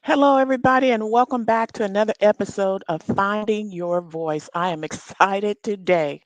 Hello, everybody, and welcome back to another episode of Finding Your Voice. I am excited today.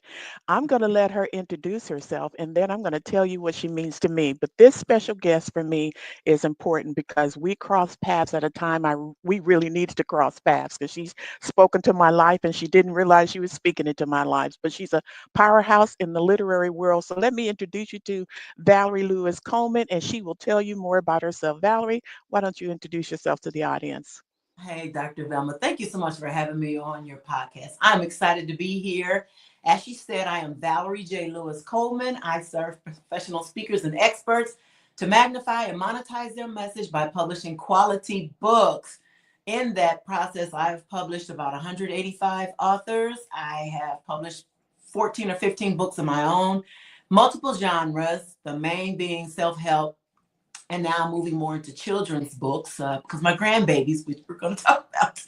I'm going to let her introduce herself, and then I'm going to tell you what she means to me. But this special guest for me is important because we crossed paths at a time we really needed to cross paths because she's spoken to my life and she didn't realize she was speaking into my lives. But she's a powerhouse in the literary world. So let me introduce you to Valerie Lewis Coleman, and she will tell you more about herself. Valerie, why don't you introduce yourself to the audience? Hey, Dr. Velma, thank you so much for having me on your podcast. I'm excited to be here. As she said, I am Valerie J. Lewis Coleman. I serve professional speakers and experts to magnify and monetize their message by publishing quality books. In that process, I've published about 185 authors. I have published 14 or 15 books of my own, multiple genres, the main being self help, and now I'm moving more into children's books because my grandbabies, which we're going to talk about,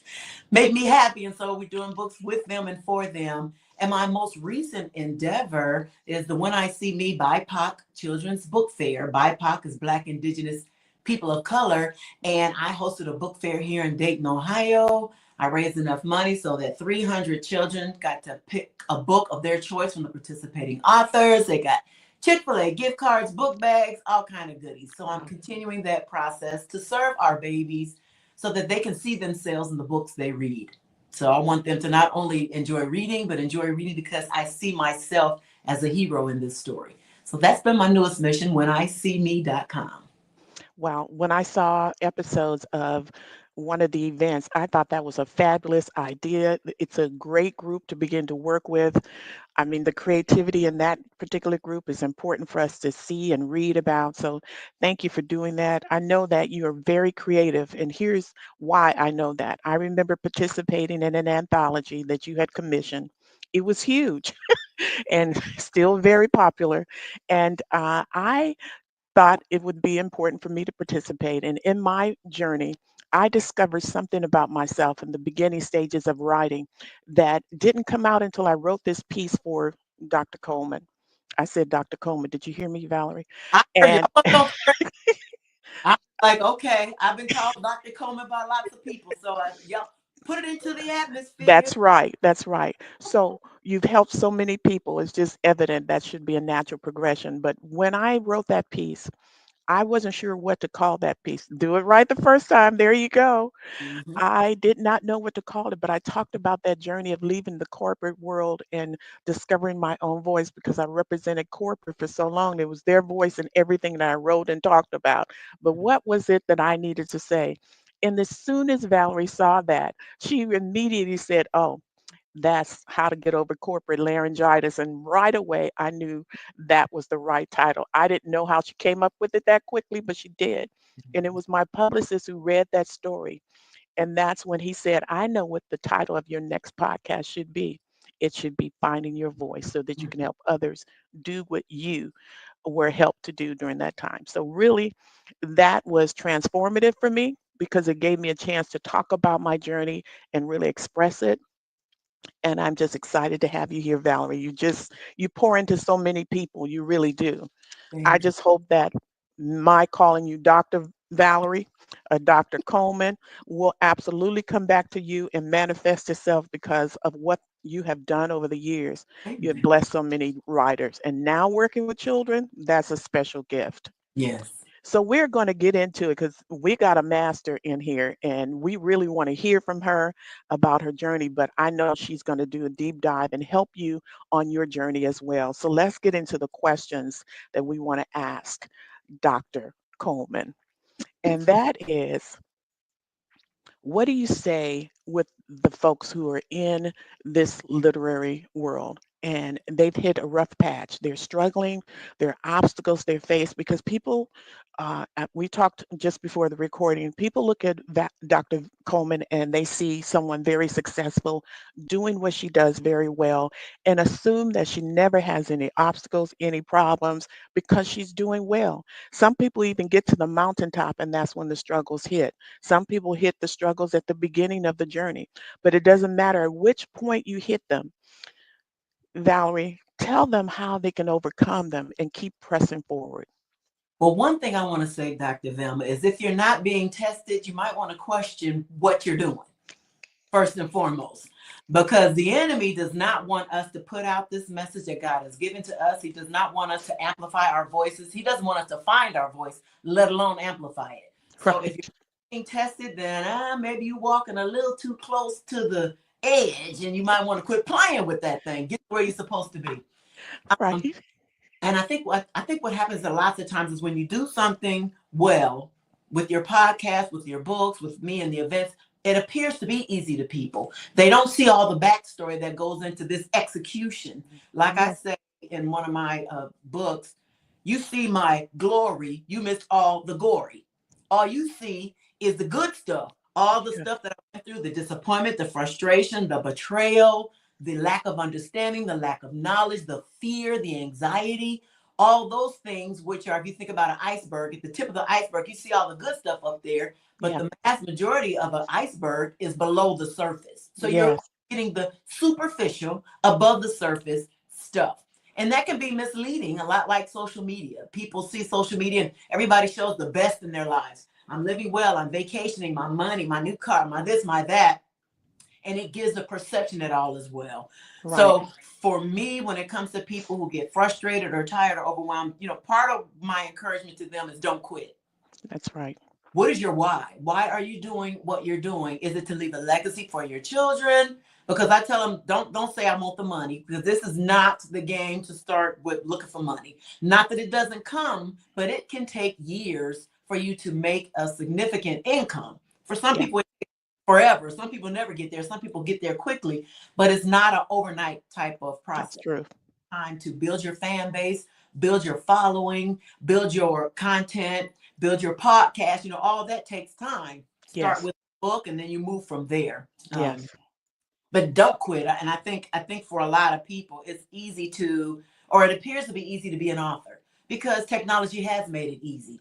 make me happy. And so we're doing books with them and for them. And my most recent endeavor is the When I See Me BIPOC Children's Book Fair. BIPOC is Black, Indigenous, People of Color. And I hosted a book fair here in Dayton, Ohio. I raised enough money so that 300 children got to pick a book of their choice from the participating authors. They got Chick-fil-A gift cards, book bags, all kind of goodies. So I'm continuing that process to serve our babies so that they can see themselves in the books they read. So I want them to not only enjoy reading, but enjoy reading because I see myself as a hero in this story. So that's been my newest mission, whenisee.me.com. Well, when I saw episodes of one of the events, I thought that was a fabulous idea. It's a great group to begin to work with. I mean, the creativity in that particular group is important for us to see and read about. So, thank you for doing that. I know that you are very creative, and here's why I know that. I remember participating in an anthology that you had commissioned. It was huge and still very popular. And I thought it would be important for me to participate. And in my journey, I discovered something about myself in the beginning stages of writing that didn't come out until I wrote this piece for Dr. Coleman. I said, Dr. Coleman, did you hear me, Valerie? I heard you. And I'm like, okay, I've been called Dr. Coleman by lots of people. So, yep, put it into the atmosphere. that's right. That's right. So you've helped so many people. It's just evident that should be a natural progression. But when I wrote that piece, I wasn't sure what to call that piece. Do it right the first time. There you go. Mhm. I did not know what to call it, but I talked about that journey of leaving the corporate world and discovering my own voice because I represented corporate for so long. It was their voice in everything that I wrote and talked about. But what was it that I needed to say? And as soon as Valerie saw that, she immediately said, "Oh, that's how to get over corporate laryngitis." And right away, I knew that was the right title. I didn't know how she came up with it that quickly, but she did. And it was my publicist who read that story. And that's when he said, I know what the title of your next podcast should be. It should be Finding Your Voice so that you can help others do what you were helped to do during that time. So, really, that was transformative for me because it gave me a chance to talk about my journey and really express it. And I'm just excited to have you here, Valerie. You pour into so many people. You really do. I Thank you. just hope that my calling you Dr. Valerie, Dr. Coleman, will absolutely come back to you and manifest itself because of what you have done over the years. You have Amen. blessed so many writers. And now working with children, that's a special gift. Yes. So we're going to get into it because we got a master in here and we really want to hear from her about her journey. But I know she's going to do a deep dive and help you on your journey as well. So let's get into the questions that we want to ask Dr. Coleman. And that is, what do you say with the folks who are in this literary world and they've hit a rough patch? They're struggling, there are obstacles they face because people, we talked just before the recording, people look at Dr. Coleman and they see someone very successful doing what she does very well and assume that she never has any obstacles, any problems because she's doing well. Some people even get to the mountaintop and that's when the struggles hit. Some people hit the struggles at the beginning of the journey, but it doesn't matter at which point you hit them. Valerie, tell them how they can overcome them and keep pressing forward. Well, one thing I want to say, Dr. Velma, is if you're not being tested, you might want to question what you're doing first and foremost, because the enemy does not want us to put out this message that God has given to us. He does not want us to amplify our voices. He doesn't want us to find our voice, let alone amplify it. So if you're Right. being tested, then maybe you're walking a little too close to the edge, and you might want to quit playing with that thing. Get where you're supposed to be. Um, Right. and I think what happens a lot of times is when you do something well with your podcast, with your books, with me and the events, it appears to be easy to people. They don't see all the backstory that goes into this execution. Like I Yes. say in one of my books, you see my glory, you missed all the gory. All you see is the good stuff, all the Yes. stuff that I went through, the disappointment, the frustration, the betrayal, the lack of understanding, the lack of knowledge, the fear, the anxiety, all those things, which are, if you think about an iceberg, at the tip of the iceberg, you see all the good stuff up there, but Yeah. the vast majority of an iceberg is below the surface. So you're Yes. getting the superficial, above the surface stuff. And that can be misleading, a lot like social media. People see social media and everybody shows the best in their lives. I'm living well, I'm vacationing, my money, my new car, my this, my that, and it gives a perception that all is well. Right. So for me, when it comes to people who get frustrated or tired or overwhelmed, part of my encouragement to them is don't quit. That's right. What is your why? Why are you doing what you're doing? Is it to leave a legacy for your children? Because I tell them, don't say I want the money, because this is not the game to start with looking for money. Not that it doesn't come, but it can take years for you to make a significant income. For some Yeah. people, forever. Some people never get there. Some people get there quickly, but it's not an overnight type of That's process. true. Time to build your fan base, build your following, build your content, build your podcast. All that takes time. Start Yes. with a book, and then you move from there. Yes. But don't quit. And I think for a lot of people, it's easy to, or it appears to be easy to be an author because technology has made it easy.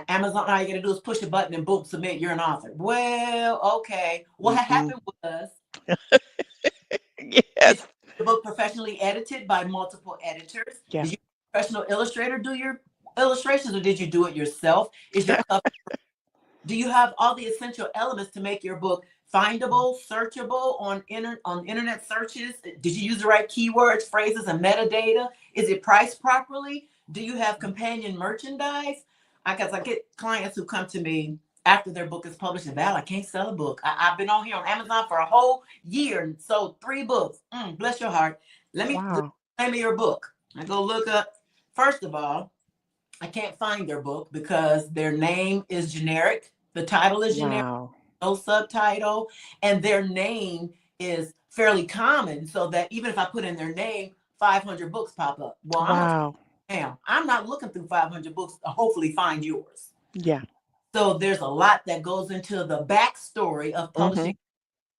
Amazon, all you got to do is push a button and boom, submit. You're an author. Well, okay. What Mm-mm. happened was, did you Yes. get the book professionally edited by multiple editors? Yeah. Did you professional illustrator do your illustrations, or did you do it yourself? Is your cover, do you have all the essential elements to make your book findable, searchable on internet searches? Did you use the right keywords, phrases, and metadata? Is it priced properly? Do you have companion merchandise? Because I get clients who come to me after their book is published and Val, I can't sell a book. I've been on here on Amazon for a whole year and sold 3 books. Bless your heart. Let me Wow. name of your book. I go look up. First of all, I can't find their book because their name is generic. The title is generic, Wow. no subtitle, and their name is fairly common, so that even if I put in their name, 500 books pop up. Well, I'm gonna Wow. tell you now, I'm not looking through 500 books to hopefully find yours. Yeah. So there's a lot that goes into the backstory of Mm-hmm. publishing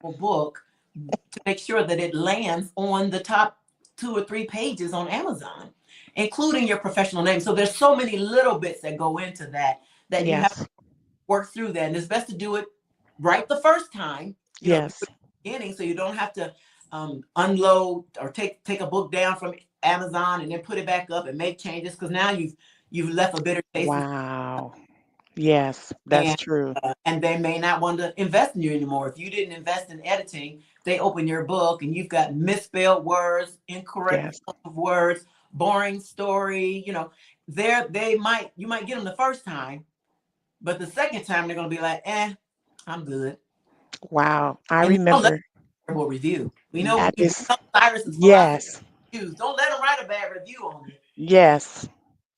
a book to make sure that it lands on the top 2 or 3 pages on Amazon, including your professional name. So there's so many little bits that go into that you have to Yes. work through that. And it's best to do it right the first time, if you Yes. put it in the beginning, so you don't have to unload or take a book down from Amazon and then put it back up and make changes, because now you've left a bitter taste in, Wow. Yes. That's and true. and they may not want to invest in you anymore. If you didn't invest in editing, they open your book and you've got misspelled words, incorrect Yes. words, boring story. There you might get them the first time, but the second time they're gonna be like, I'm good. Wow. I And don't let remember them write a review. that We is, know Cyrus's philosophy. yes. Don't let them write a bad review on you. Yes.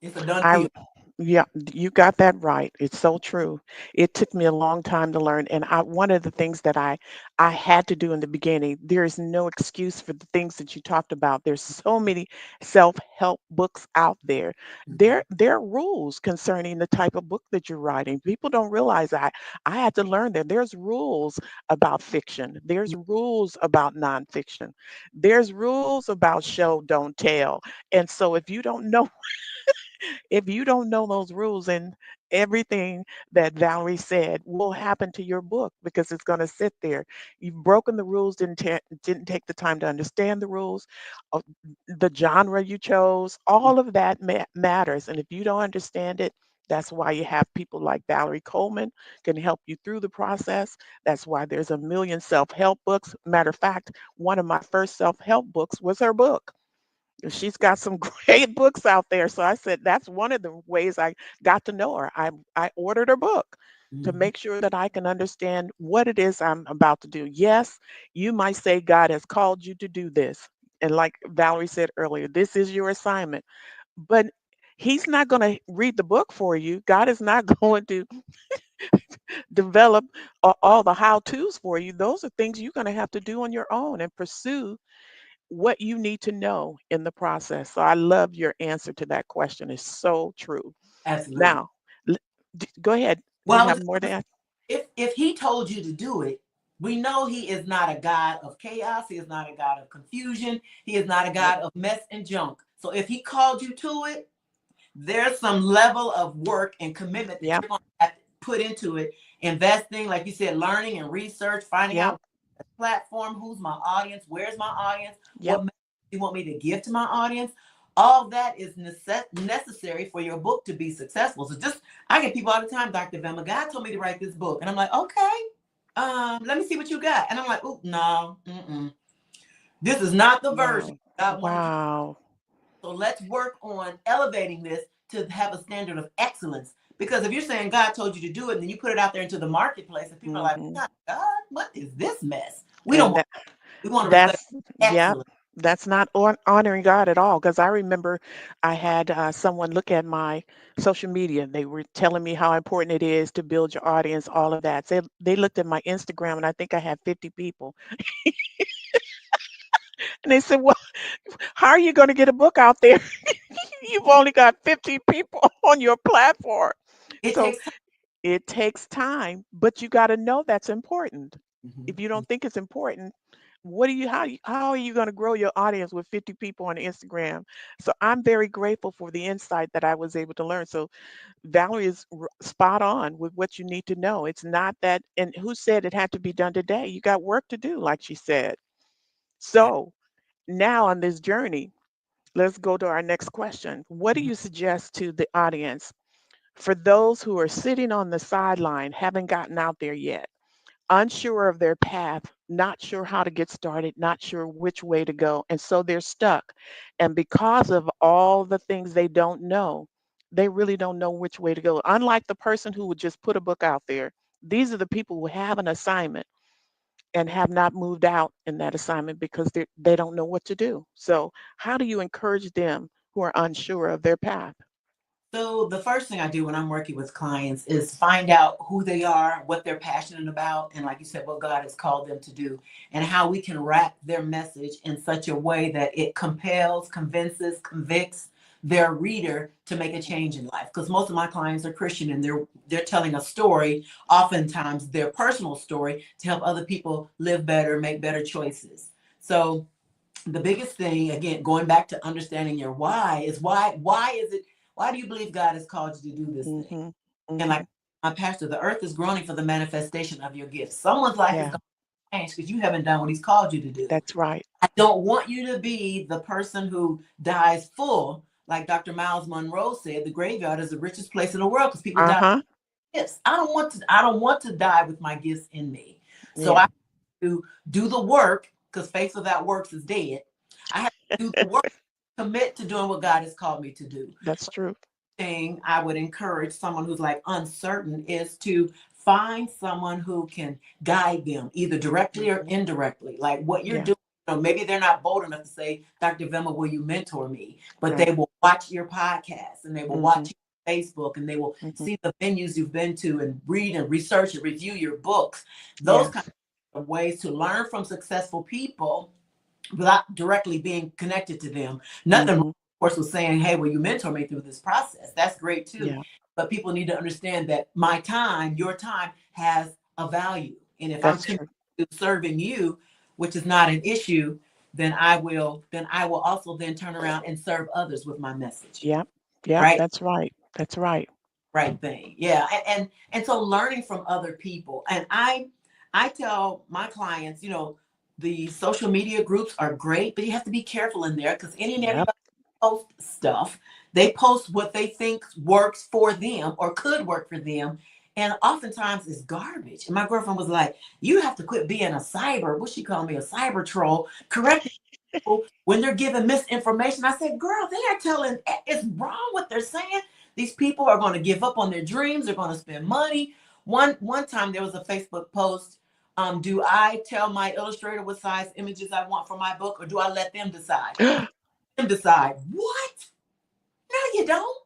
It's a done I deal. Yeah, you got that right. It's so true. It took me a long time to learn, and one of the things that I had to do in the beginning, there is no excuse for the things that you talked about. There's so many self-help books out there. Mhm. There are rules concerning the type of book that you're writing. People don't realize that. I had to learn that there's rules about fiction. There's rules about nonfiction. There's rules about show, don't tell. And so if you don't know those rules, and everything that Valerie said will happen to your book because it's going to sit there. You've broken the rules, didn't take the time to understand the rules, uh, the genre you chose, all of that matters. And if you don't understand it, That's why you have people like Valerie Coleman can help you through the process. That's why there's a million self-help books. Matter of fact, one of my first self-help books was her book. She's got some great books out there. So I said that's one of the ways I got to know her. I ordered her book to Mhm. make sure that I can understand what it is I'm about to do. Yes, you might say God has called you to do this. And like Valerie said earlier, this is your assignment. But he's not going to read the book for you. God is not going to develop all the how-tos for you. Those are things you're going to have to do on your own and pursue what you need to know in the process. So I love your answer to that question. It's so true. Absolutely. Now, l- go ahead. You Well, I have was more to add? if he told you to do it, we know he is not a God of chaos. He is not a God of confusion. He is not a Yep. God of mess and junk. So if he called you to it, there's some level of work and commitment that Yep. you're going to have to put into it. Investing, like you said, learning and research, finding Yep. out platform, who's my audience, where's my audience, Yep. what message you want me to give to my audience. All that is necessary for your book to be successful. So just, I get people all the time, Dr. Velma, God told me to write this book. And I'm like, okay, let me see what you got. And I'm like, oh, no, this is not the version Wow. God wanted you. Wow. So let's work on elevating this to have a standard of excellence. Because if you're saying God told you to do it, and then you put it out there into the marketplace, and people are like, Hmm. God, what is this mess? We don't And want. We want to reflect that's, yep. excellence. That's not honoring God at all. Because I remember I had someone look at my social media. They were telling me how important it is to build your audience, all of that. They looked at my Instagram, and I think I had 50 people. And they said, "Well, how are you going to get a book out there? You've only got 50 people on your platform." It So takes time. it takes time, but you got to know that's important. If you Mhm. don't think it's important, what do you how are you going to grow your audience with 50 people on Instagram? So I'm very grateful for the insight that I was able to learn. So Valerie is spot on with what you need to know. It's not that, and who said it had to be done today? You got work to do, like she said. So now on this journey, let's go to our next question. What do Mhm. you suggest to the audience for those who are sitting on the sideline, haven't gotten out there yet, unsure of their path, not sure how to get started, not sure which way to go, and so they're stuck. And because of all the things they don't know, they really don't know which way to go. Unlike the person who would just put a book out there, these are the people who have an assignment and have not moved out in that assignment because they don't know what to do. So, how do you encourage them who are unsure of their path? So the first thing I do when I'm working with clients is find out who they are, what they're passionate about, and like you said, what God has called them to do, and how we can wrap their message in such a way that it compels, convinces, convicts their reader to make a change in life. Because most of my clients are Christian, and they're telling a story, oftentimes their personal story, to help other people live better, make better choices. So the biggest thing, again, going back to understanding your why, is why do you believe God has called you to do this thing? Mhm. And like Mhm. my pastor, the earth is groaning for the manifestation of your gifts. Someone's life is Yeah, going to change because you haven't done what he's called you to do. that's right. I don't want you to be the person who dies full. Like Dr. Miles Monroe said, the graveyard is the richest place in the world because people die Uh-huh. with gifts. I don't want to die with my gifts in me. So I Yeah, have to do the work, because faith without works is dead. I have to do the work, commit to doing what God has called me to do. that's true. Thing I would encourage someone who's like uncertain is to find someone who can guide them either directly or Mhm. indirectly. Like what you're Yeah, doing, maybe they're not bold enough to say, Dr. Velma, will you mentor me? But right. they will watch your podcast and they will Mhm. watch your Facebook and they will Mhm. see the venues you've been to and read and research and review your books. Those kind Yes. of ways to learn from successful people without directly being connected to them. Nothing wrong, Mhm. of course, with saying, hey, will you mentor me through this process? That's great too. Yeah, But people need to understand that my time, your time has a value. And if I'm that's committed true. to serving you, which is not an issue, then I will also then turn around and serve others with my message. Yep. Yep, Right? that's right. That's right. Right thing. Yeah. And so learning from other people. And I tell my clients, the social media groups are great, but you have to be careful in there because any and Yep. everybody post stuff. They post what they think works for them or could work for them. And oftentimes it's garbage. And my girlfriend was like, you have to quit being a cyber, what she called me, a cyber troll, correcting people when they're giving misinformation. I said, girl, they are telling, it's wrong what they're saying. These people are going to give up on their dreams. They're going to spend money. One time there was a Facebook post. Do I tell my illustrator what size images I want for my book, or do I let them decide? Them decide. What? No, you don't.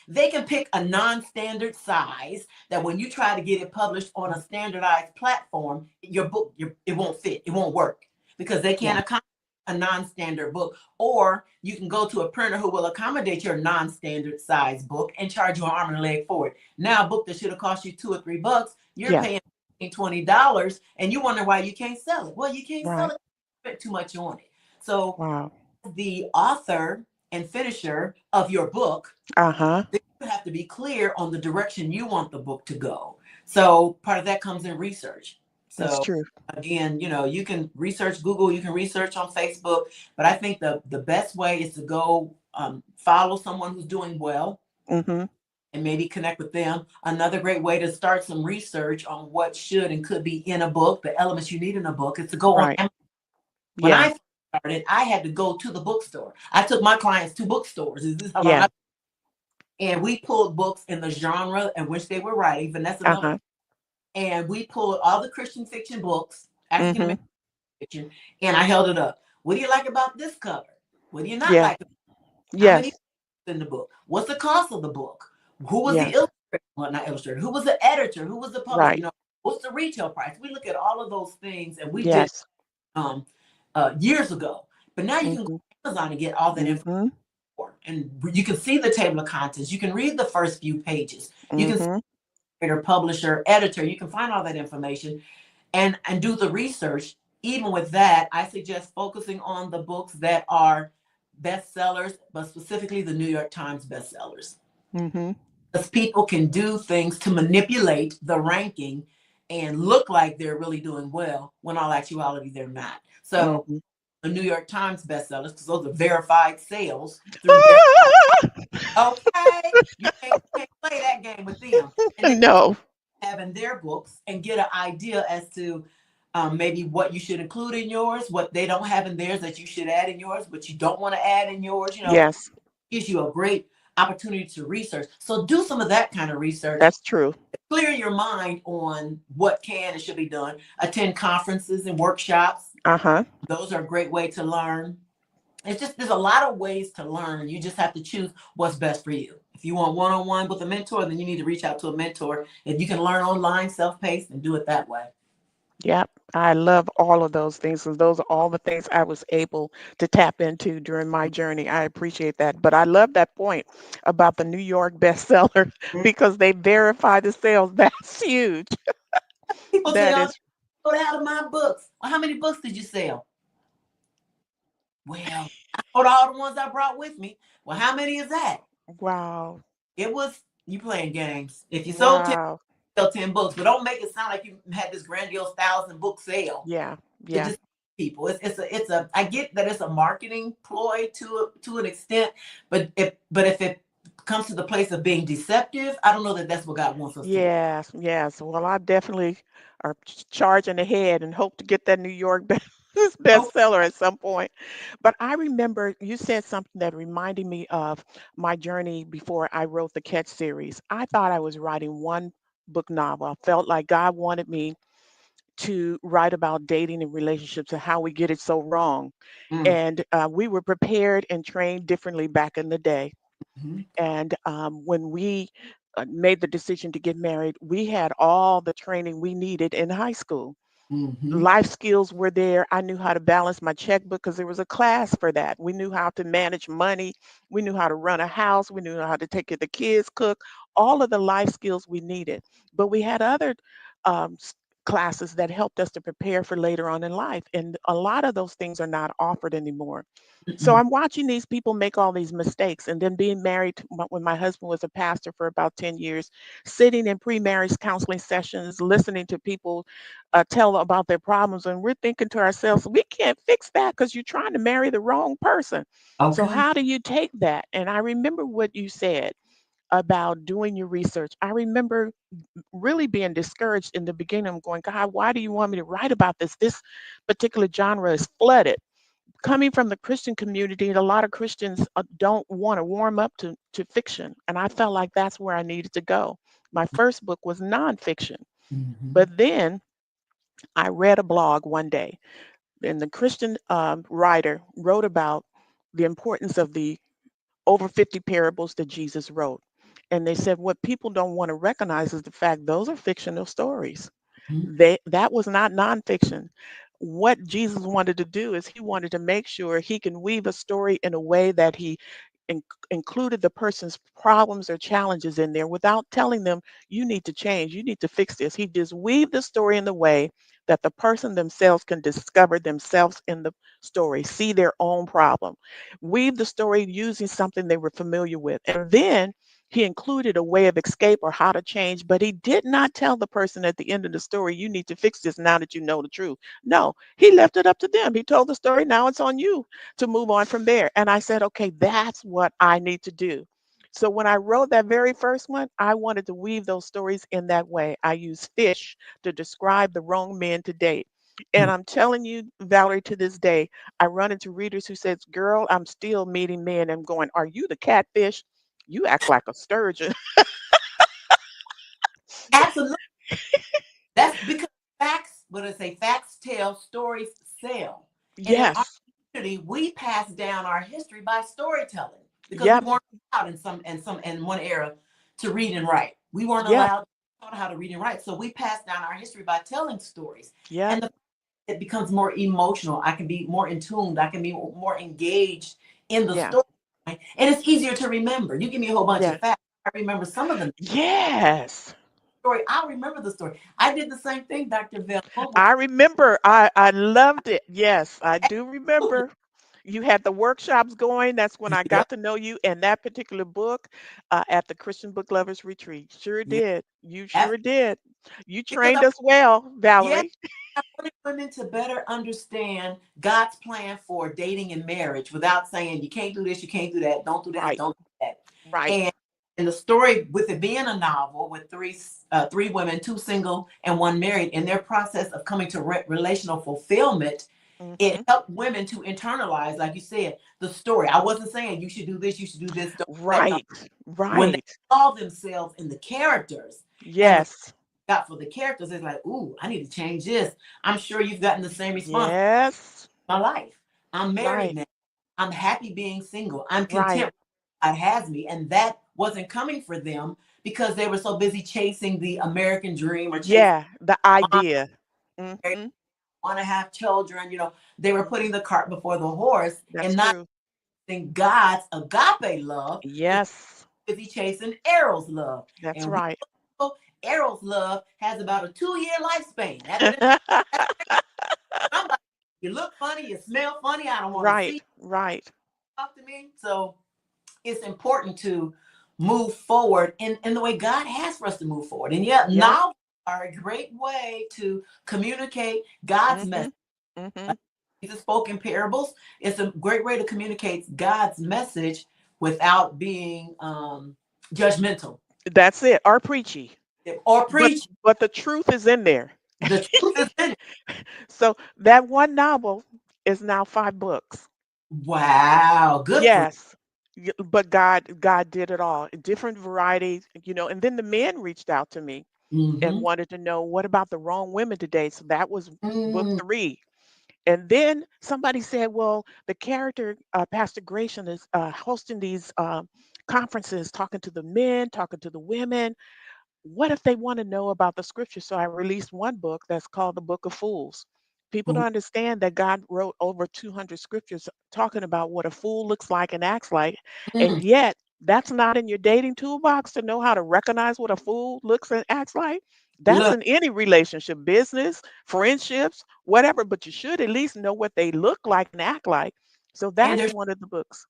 They can pick a non-standard size that when you try to get it published on a standardized platform, your book, it won't fit. It won't work because they Yeah. can't accommodate a non-standard book. Or you can go to a printer who will accommodate your non-standard size book and charge you an arm and a leg for it. Now, a book that should have cost you $2 or $3, you're Yeah. paying $20, and you wonder why you can't sell it. Well, you can't sell Right. it. You spent too much on it. So Wow. the author and finisher of your book, Uh-huh. you have to be clear on the direction you want the book to go. So part of that comes in research. That's So true. again, you can research Google, you can research on Facebook, but I think the best way is to go follow someone who's doing well Mm-hmm. and maybe connect with them. Another great way to start some research on what should and could be in a book, the elements you need in a book, is to go on Right. Amazon. When Yeah. I started, I had to go to the bookstore. I took my clients to bookstores. This is how long Yeah. and we pulled books in the genre in which they were writing, Vanessa Miller, Uh-huh. and we pulled all the Christian fiction books, African Mm-hmm. American fiction, and I held it up. What do you like about this cover? What do you not Yeah. like? How many Yes. in the book? What's the cost of the book? Who was the Yes. illustrator? Well, not illustrator. Who was the editor? Who was the publisher? Right. What's the retail price? We look at all of those things, and we did Yes. um, years ago. But now you can go Mm-hmm. to Amazon and get all that information. Mm-hmm. And you can see the table of contents. You can read the first few pages. You can see Mm-hmm. publisher, editor. You can find all that information and do the research. Even with that, I suggest focusing on the books that are bestsellers, but specifically the New York Times bestsellers. Mm-hmm. Because people can do things to manipulate the ranking and look like they're really doing well when all actuality they're not. So Mm-hmm. the New York Times bestsellers, because those are verified sales through verified. Okay, you can't play that game with them. And then No. having their books and get an idea as to maybe what you should include in yours, what they don't have in theirs that you should add in yours, but you don't want to add in yours. Yes. Gives you a great opportunity to research. So do some of that kind of research. That's true. Clear your mind on what can and should be done. Attend conferences and workshops. Uh-huh. Those are a great way to learn. It's just there's a lot of ways to learn. You just have to choose what's best for you. If you want one-on-one with a mentor, then you need to reach out to a mentor. If you can learn online, self-paced, and do it that way. Yep. I love all of those things. And those are all the things I was able to tap into during my journey. I appreciate that. But I love that point about the New York bestseller because they verify the sales. That's huge. People say, That "Oh, is, go out of my books." Well, how many books did you sell? Well, I sold all the ones I brought with me. Well, how many is that? wow. It was you playing games. If you sold 10, Wow. sell 10 books, but don't make it sound like you had this grandiose 1,000 book sale. Yeah. It Yeah. just people. It's a. I get that it's a marketing ploy to an extent, but if it comes to the place of being deceptive, I don't know that that's what God wants us to do. Yes. Yes. Well, I definitely are charging ahead and hope to get that New York Oh, bestseller at some point. But I remember you said something that reminded me of my journey before I wrote the Catch series. I thought I was writing one book novel. I felt like God wanted me to write about dating and relationships and how we get it so wrong. mm, And we were prepared and trained differently back in the day. mhm, And when we made the decision to get married, we had all the training we needed in high school. mhm, Life skills were there. I knew how to balance my checkbook because there was a class for that. We knew how to manage money. We knew how to run a house. We knew how to take care of the kids, cook, all of the life skills we needed. But we had other classes that helped us to prepare for later on in life. And a lot of those things are not offered anymore. So Mm-mm. I'm watching these people make all these mistakes, and then being married when my husband was a pastor for about 10 years, sitting in pre-marriage counseling sessions, listening to people tell about their problems. And we're thinking to ourselves, we can't fix that because you're trying to marry the wrong person. So Okay. how do you take that? And I remember what you said about doing your research. I remember really being discouraged in the beginning. I'm going, God, why do you want me to write about this? This particular genre is flooded. Coming from the Christian community, a lot of Christians don't want to warm up to fiction. And I felt like that's where I needed to go. My first book was nonfiction. Mm-hmm. But then I read a blog one day, and the Christian writer wrote about the importance of the over 50 parables that Jesus wrote. And they said what people don't want to recognize is the fact those are fictional stories. That was not nonfiction. What Jesus wanted to do is he wanted to make sure he can weave a story in a way that he in- included the person's problems or challenges in there without telling them you need to change, you need to fix this. He just weaved the story in the way that the person themselves can discover themselves in the story, see their own problem, weave the story using something they were familiar with, and then he included a way of escape or how to change, but he did not tell the person at the end of the story, you need to fix this now that you know the truth. No, he left it up to them. He told the story. Now it's on you to move on from there. And I said, okay, that's what I need to do. So when I wrote that very first one, I wanted to weave those stories in that way. I used fish to describe the wrong men to date. And I'm telling you, Valerie, to this day, I run into readers who says, girl, I'm still meeting men and going, are you the catfish? You act like a sturgeon. Absolutely. That's because facts, what I say, facts tell, stories sell. And in our Yes. community, we pass down our history by storytelling because we Yep. weren't allowed in one era to read and write. We weren't Yep. allowed taught how to read and write. So we pass down our history by telling stories. Yep. And it becomes more emotional. I can be more in tune. I can be more engaged in the Yeah. story. Right? And it's easier to remember. You give me a whole bunch of Yeah. facts. I remember some of them Yes. story. I'll remember the story. I did the same thing, Dr. Velma, with I remember. I loved it. Yes, I do remember. You had the workshops going. That's when I yep, got to know you and that particular book at the Christian Book Lovers Retreat. Sure yep. did. You That's sure did. You because trained us well, yeah, Valerie. I wanted women to better understand God's plan for dating and marriage without saying you can't do this, you can't do that, don't do this, Right. don't do that. Right. And the story, with it being a novel with three women, two single and one married, in their process of coming to relational fulfillment, it Hmm. helped women to internalize, like you said, the story. I wasn't saying you should do this, you should do this, don't do that. No, Right. when they Right. saw themselves in the characters and the Yes. got for the characters, it's like, ooh, I need to change this. I'm sure you've gotten the same response. Yes. My life. I'm married Right. now. I'm happy being single. I'm Right. content where God has me. And that wasn't coming for them because they were so busy chasing the American dream or chasing Yeah. The want idea. Hmm. to have children. They were putting the cart before the horse That's and not true. in God's agape love. They're Yes. busy chasing Errol's love. That's And we right. know Errol's love has about a 2-year lifespan. After that, I'm like, you look funny, you smell funny, I don't want to see Right. you Right. talk to me. So it's important to move forward in the way God has for us to move forward. And yet, Yep. novels are a great way to communicate God's message. Mhm. Mhm. Jesus spoke in parables. It's a great way to communicate God's message without being judgmental That's it. Or preachy. or But preach. but the truth is in there. The truth is in it. So that one novel is now 5 books. Wow, good for Yes. But God did it all. Different varieties, and then the men reached out to me you. and Hmm. wanted to know what about the wrong women today. So that was book Mm, 3. And then somebody said, well, the character, Pastor Gratian, is hosting these conferences, talking to the men, talking to the women. What if they want to know about the scripture? So I released one book that's called the Book of Fools. People don't understand that God wrote over 200 scriptures talking about what a fool looks like and acts like. And mm, yet, that's not in your dating toolbox to know how to recognize what a fool looks and acts like. That's in any relationship, business, friendships, whatever, but you should at least know what they look like and act like. So and that's there's one of the books.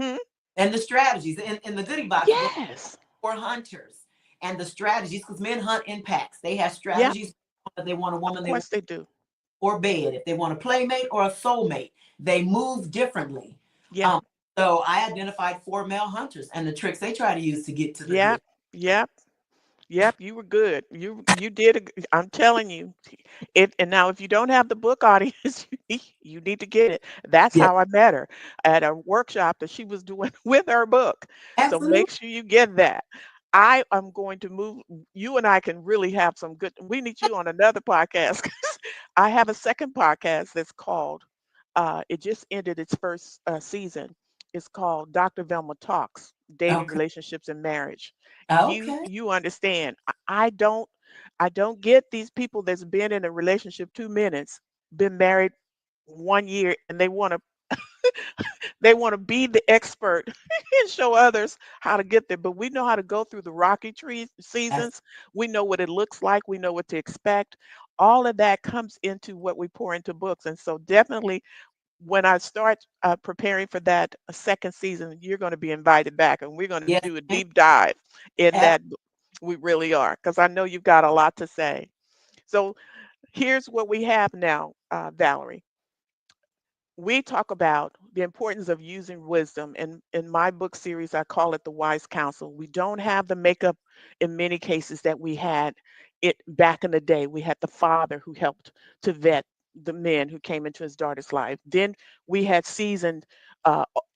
Hmm? and the strategies in the goodie box book Yes. for hunters and the strategies because men hunt in packs. They have Yep. strategies. If they want a Of woman, they want course they do. or bed. If they want a playmate or a soulmate, they move differently. Yeah. Um, so I identified four male hunters and the tricks they try to use to get to the good. Yep. Yep. Yep, you were good. You did. I'm telling you, it. And now, if you don't have the book, audience, you need to get it. That's Yeah, how I met her at a workshop that she was doing with her book. So absolutely. make sure you get that. I am going to move. You and I can really have some good. We need you on another podcast. 'Cause I have a second podcast that's called. It just ended its first season. It's called Dr. Velma Talks: Dating, Okay. Relationships, and Marriage. Okay. You understand. I don't get these people that's been in a relationship 2 minutes, been married 1 year, and they want to be the expert and show others how to get there. But we know how to go through the rocky tree That's, seasons. We know what it looks like. We know what to expect. All of that comes into what we pour into books. And so definitely when I start preparing for that second season, you're going to be invited back, and we're going to yes. do a deep dive in Ab- that. We really are, because I know you've got a lot to say. So here's what we have now, Valerie. We talk about the importance of using wisdom. And in my book series, I call it the wise counsel. We don't have the makeup in many cases that we had it back in the day. We had the father who helped to vet the men who came into his daughter's life. Then we had seasoned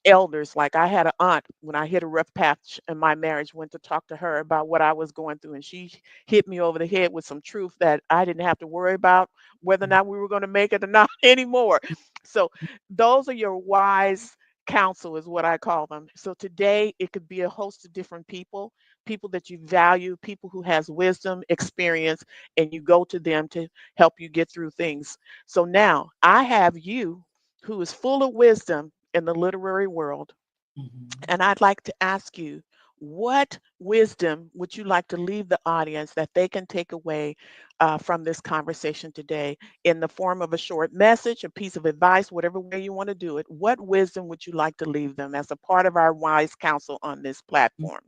elders. Like I had an aunt when I hit a rough patch in my marriage, went to talk to her about what I was going through. And she hit me over the head with some truth that I didn't have to worry about whether or not we were going to make it or not anymore. So those are your wise counsel is what I call them. So today it could be a host of different people, people that you value, people who has wisdom, experience, and you go to them to help you get through things. So now I have you who is full of wisdom in the literary world, Mhm. and I'd like to ask you, what wisdom would you like to leave the audience that they can take away from this conversation today in the form of a short message, a piece of advice, whatever way you want to do it? What wisdom would you like to leave them as a part of our wise counsel on this platform?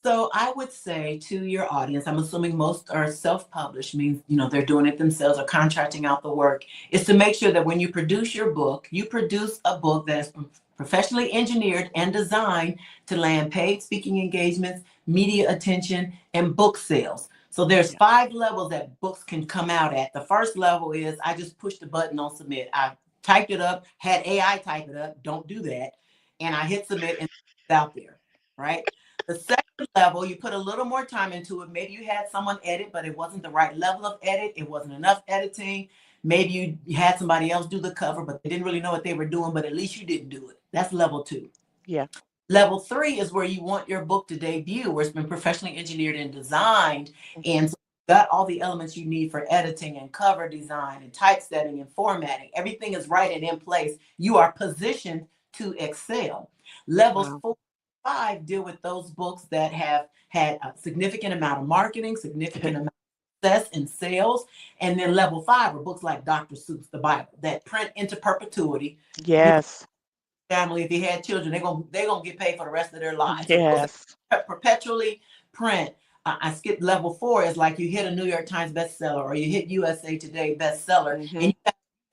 So I would say to your audience, I'm assuming most are self-published, means they're doing it themselves or contracting out the work, is to make sure that when you produce your book, you produce a book that is professionally engineered and designed to land paid speaking engagements, media attention, and book sales. So there's Yeah. 5 levels that books can come out at. The first level is I just pushed the button on submit. I typed it up, had AI type it up. Don't do that. And I hit submit and it's out there, right? The second level, you put a little more time into it. Maybe you had someone edit, but it wasn't the right level of edit. It wasn't enough editing. Maybe you had somebody else do the cover, but they didn't really know what they were doing, but at least you didn't do it. That's level 2. Yeah. Level 3 is where you want your book to debut, where it's been professionally engineered and designed. Mhm. And so you've got all the elements you need for editing and cover design and typesetting and formatting. Everything is right and in place. You are positioned to excel. Levels Wow. 4 5 deal with those books that have had a significant amount of marketing, significant amount of success in sales. And then level 5 are books like Dr. Seuss, the Bible, that print into perpetuity. Yes. Family, if you had children, they're gonna get paid for the rest of their lives. So those Yes. that perpetually print. I skipped level 4 is like you hit a New York Times bestseller or you hit USA Today bestseller, and Hmm. you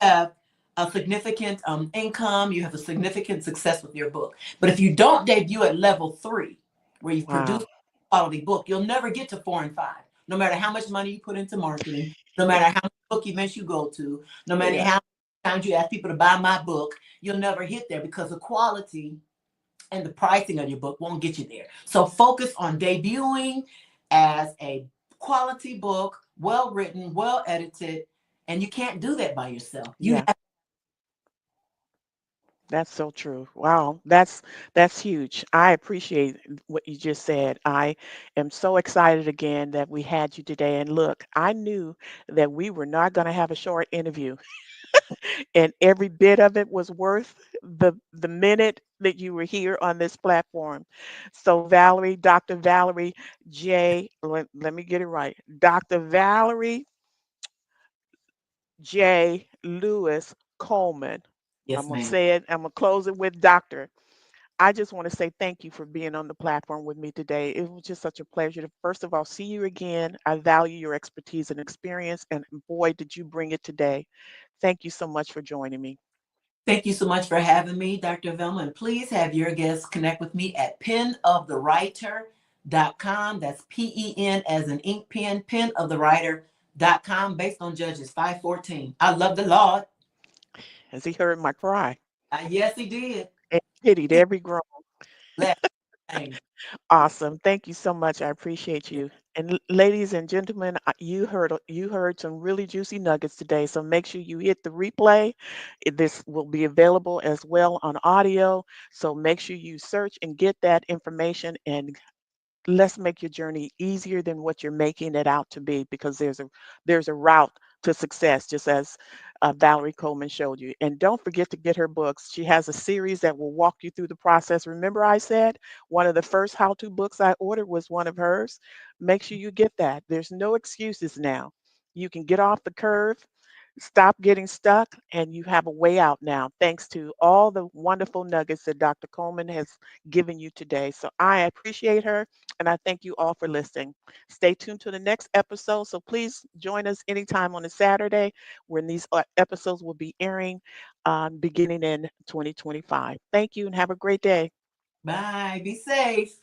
have a significant income. You have a significant success with your book. But if you don't debut at level 3, where you've Wow. produced a quality book, you'll never get to 4 and 5. No matter how much money you put into marketing, no matter how many book events you go to, no matter Yeah. how many times you ask people to buy my book, you'll never hit there because the quality and the pricing of your book won't get you there. So focus on debuting as a quality book, well written, well edited, and you can't do that by yourself. You Yeah. have That's so true. Wow, that's huge. I appreciate what you just said. I am so excited again that we had you today. And look, I knew that we were not going to have a short interview, and every bit of it was worth the minute that you were here on this platform. So, Valerie, Dr. Valerie J, let me get it right. Dr. Valerie J. Lewis Coleman. I'm Yes, going to ma'am. say it, I'm going to close it with Doctor. I just want to say thank you for being on the platform with me today. It was just such a pleasure to, first of all, see you again. I value your expertise and experience, and boy, did you bring it today. Thank you so much for joining me. Thank you so much for having me, Dr. Velma. And please have your guests connect with me at penofthewriter.com. That's PEN as an ink pen, penofthewriter.com, based on Judges 5:14. I love the Lord. Has he heard my cry? Yes, he did. And pitied every groan. Let him. Awesome. Thank you so much. I appreciate you. And ladies and gentlemen, you heard some really juicy nuggets today. So make sure you hit the replay. This will be available as well on audio. So make sure you search and get that information, and let's make your journey easier than what you're making it out to be, because there's a route to success, just as Valerie Coleman showed you. And don't forget to get her books. She has a series that will walk you through the process. Remember, I said one of the first how-to books I ordered was one of hers. Make sure you get that. There's no excuses now. You can get off the curve, stop getting stuck, and you have a way out now, thanks to all the wonderful nuggets that Dr. Coleman has given you today. So I appreciate her, and I thank you all for listening. Stay tuned to the next episode. So please join us anytime on a Saturday when these episodes will be airing beginning in 2025. Thank you and have a great day. Bye. Be safe.